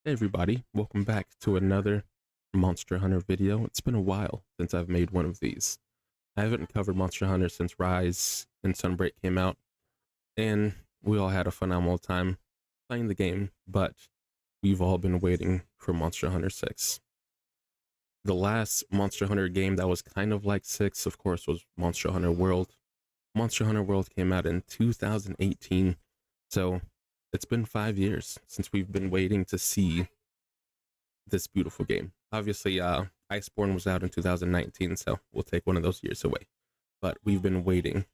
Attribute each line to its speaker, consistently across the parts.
Speaker 1: Hey everybody, welcome back to another Monster Hunter video. It's been a while since I've made one of these. I haven't covered Monster Hunter since Rise and Sunbreak came out, and we all had a phenomenal time playing the game, but we've all been waiting for Monster Hunter 6. The last Monster Hunter game that was kind of like 6, of course, was Monster Hunter World. Monster Hunter World came out in 2018, so it's been 5 years since we've been waiting to see this beautiful game. Obviously, Iceborne was out in 2019, so we'll take one of those years away. But we've been waiting,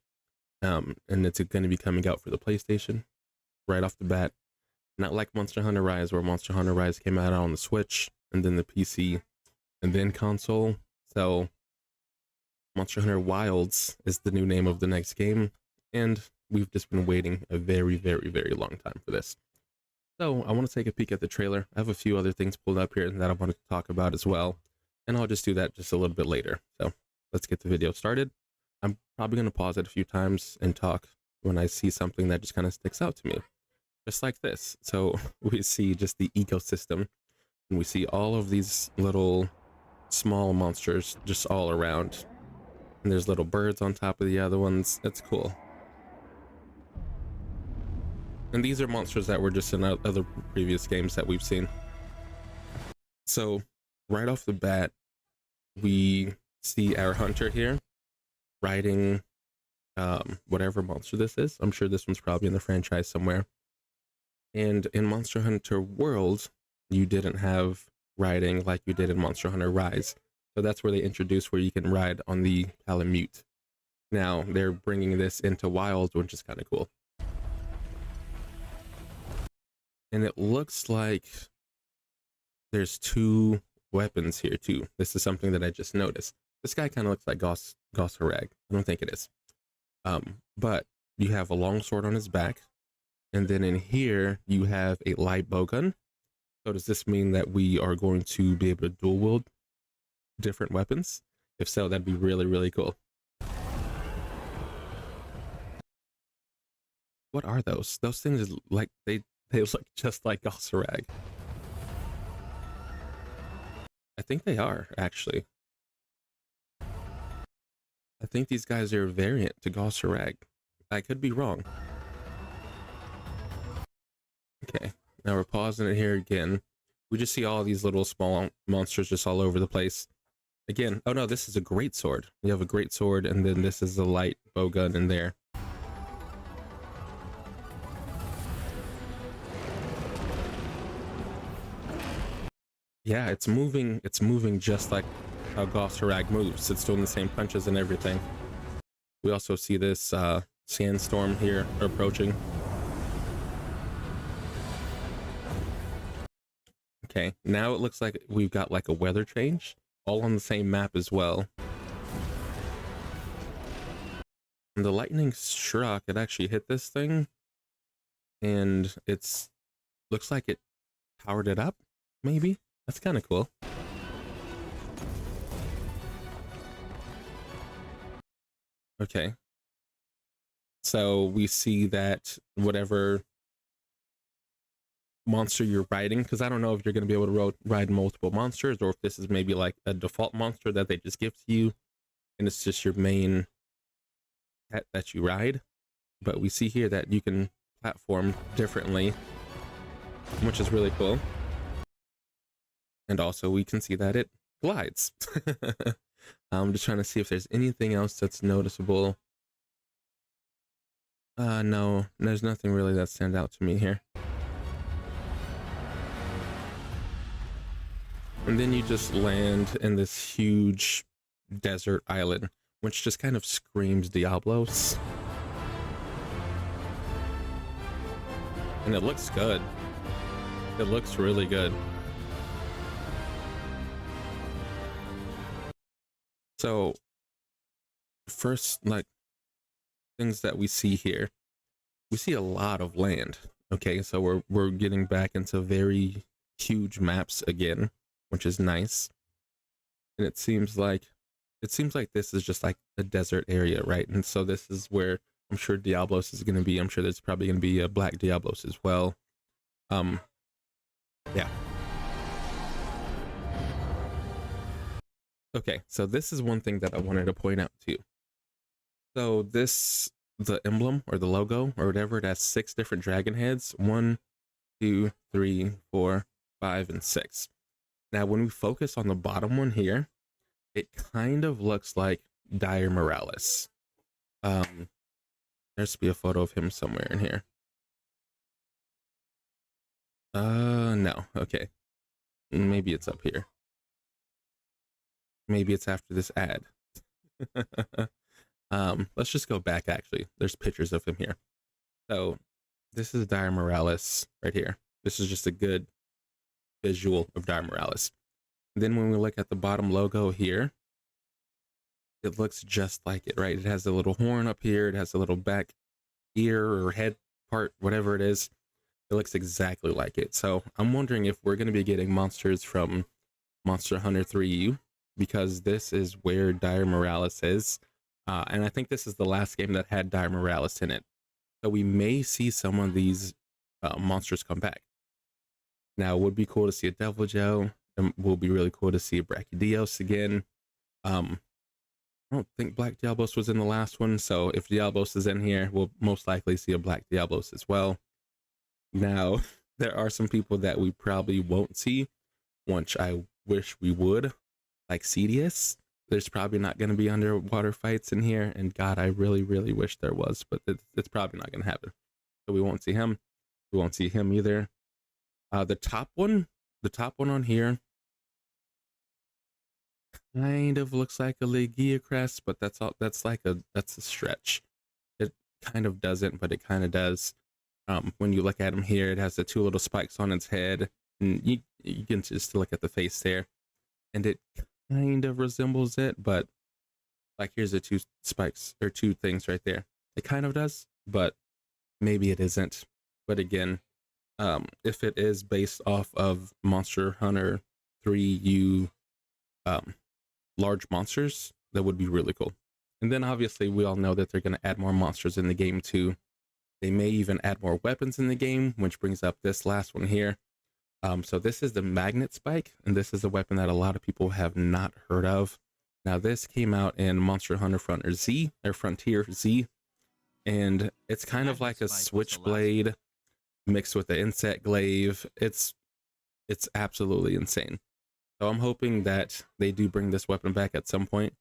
Speaker 1: and it's going to be coming out for the PlayStation right off the bat. Not like Monster Hunter Rise, where Monster Hunter Rise came out on the Switch, and then the PC, and then console. So Monster Hunter Wilds is the new name of the next game, and we've just been waiting a very, very, very long time for this. So I want to take a peek at the trailer. I have a few other things pulled up here that I wanted to talk about as well, and I'll just do that just a little bit later. So let's get the video started. I'm probably going to pause it a few times and talk when I see something that just kind of sticks out to me, just like this. So we see just the ecosystem, and we see all of these little small monsters just all around, and there's little birds on top of the other ones. It's cool. And these are monsters that were just in other previous games that we've seen. So right off the bat, we see our hunter here riding whatever monster this is. I'm sure this one's probably in the franchise somewhere. And in Monster Hunter World, you didn't have riding like you did in Monster Hunter Rise. So that's where they introduced where you can ride on the Palamute. Now they're bringing this into Wild, which is kind of cool. And it looks like there's two weapons here too. This is something that I just noticed. This guy kind of looks like Gosharag. I don't think it is. But you have a long sword on his back. And then in here, you have a light bowgun. So does this mean that we are going to be able to dual wield different weapons? If so, that'd be really, really cool. What are those? Those things, like, they look just like Gosharag. I think they are, actually. I think these guys are a variant to Gosharag. I could be wrong. Okay, now we're pausing it here again. We just see all these little small monsters just all over the place. Again, oh no, this is a great sword. You have a great sword, and then this is a light bowgun in there. Yeah, it's moving just like how Gosharag moves. It's doing the same punches and everything. We also see this sandstorm here approaching. Okay, now it looks like we've got like a weather change, all on the same map as well. And the lightning struck, it actually hit this thing, and looks like it powered it up, maybe? That's kind of cool. Okay. So we see that whatever monster you're riding, because I don't know if you're going to be able to ride multiple monsters, or if this is maybe like a default monster that they just give to you, and it's just your main pet that you ride. But we see here that you can platform differently, which is really cool. And also we can see that it glides. I'm just trying to see if there's anything else that's noticeable. No, there's nothing really that stands out to me here. And then you just land in this huge desert island, which just kind of screams Diablos. And it looks good. It looks really good. So first, like, things that we see here, we see a lot of land. Okay, so we're getting back into very huge maps again, which is nice. And it seems like this is just like a desert area, right? And so this is where I'm sure Diablos is going to be. I'm sure there's probably going to be a Black Diablos as well. Yeah. Okay, so this is one thing that I wanted to point out too. So the emblem or the logo or whatever, it has 6 different dragon heads. 1, 2, 3, 4, 5, and 6. Now, when we focus on the bottom one here, it kind of looks like Dire Morales. There should be a photo of him somewhere in here. No. Okay. Maybe it's up here. Maybe it's after this ad. Let's just go back. Actually, there's pictures of him here. So this is Dire Morales right here. This is just a good visual of Dire Morales. And then when we look at the bottom logo here, it looks just like it, right? It has a little horn up here. It has a little back ear or head part, whatever it is. It looks exactly like it. So I'm wondering if we're going to be getting monsters from Monster Hunter 3U, because this is where Dire Morales is. And I think this is the last game that had Dire Morales in it. So we may see some of these monsters come back. Now, it would be cool to see a Devil Joe. It will be really cool to see a Brachydios again. I don't think Black Diablos was in the last one, so if Diablos is in here, we'll most likely see a Black Diablos as well. Now, there are some people that we probably won't see, which I wish we would, like CDS. There's probably not going to be underwater fights in here, and God, I really, really wish there was, but it's probably not going to happen. So we won't see him. We won't see him either. The top one on here kind of looks like a Legia crest, but that's a stretch. It kind of doesn't, but it kind of does. When you look at him here, it has the 2 little spikes on its head, and you can just look at the face there, and it kind of resembles it, but like here's the 2 spikes or 2 things right there. It kind of does, but maybe it isn't. But again, if it is based off of Monster Hunter 3U large monsters, that would be really cool. And then obviously we all know that they're going to add more monsters in the game too. They may even add more weapons in the game, which brings up this last one here. So this is the magnet spike, and this is a weapon that a lot of people have not heard of. Now this came out in Monster Hunter Frontier Z, and it's kind of like a switchblade mixed with the insect glaive. It's absolutely insane. So I'm hoping that they do bring this weapon back at some point,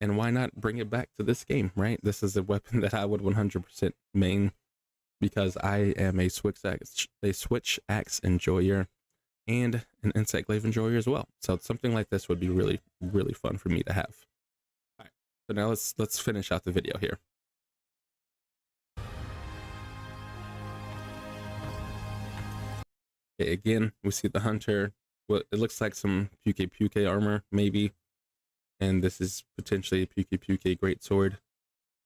Speaker 1: and why not bring it back to this game, right? This is a weapon that I would 100% main, because I am a switch axe enjoyer and an insect glaive enjoyer as well. So something like this would be really, really fun for me to have. All right, so now let's finish out the video here. Okay, again, we see the hunter. Well, it looks like some Puke armor, maybe. And this is potentially a Puke greatsword.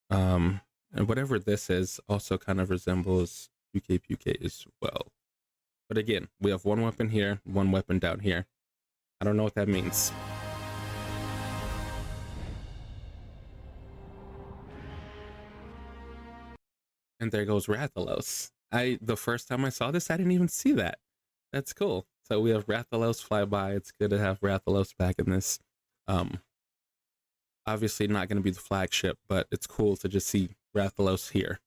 Speaker 1: And whatever this is also kind of resembles Puke as well. But again, we have 1 weapon here, 1 weapon down here. I don't know what that means. And there goes Rathalos. The first time I saw this, I didn't even see that. That's cool. So we have Rathalos fly by. It's good to have Rathalos back in this. Obviously not going to be the flagship, but it's cool to just see Rathalos here.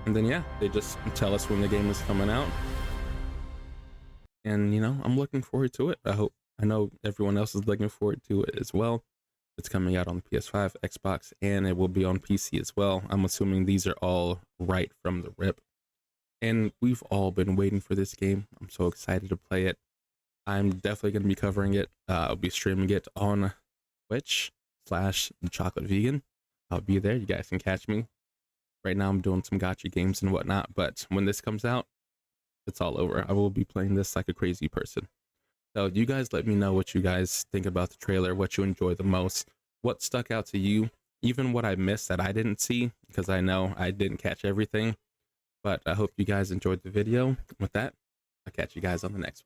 Speaker 1: And then yeah, they just tell us when the game is coming out. And you know, I'm looking forward to it. I know everyone else is looking forward to it as well. It's coming out on the PS5, Xbox, and it will be on PC as well. I'm assuming these are all right from the rip. And we've all been waiting for this game. I'm so excited to play it. I'm definitely going to be covering it. I'll be streaming it on Twitch/TheChocolateVegan. I'll be there. You guys can catch me. Right now I'm doing some gacha games and whatnot, but when this comes out, it's all over. I will be playing this like a crazy person. So you guys let me know what you guys think about the trailer, what you enjoy the most, what stuck out to you, even what I missed that I didn't see, because I know I didn't catch everything. But I hope you guys enjoyed the video. With that, I'll catch you guys on the next one.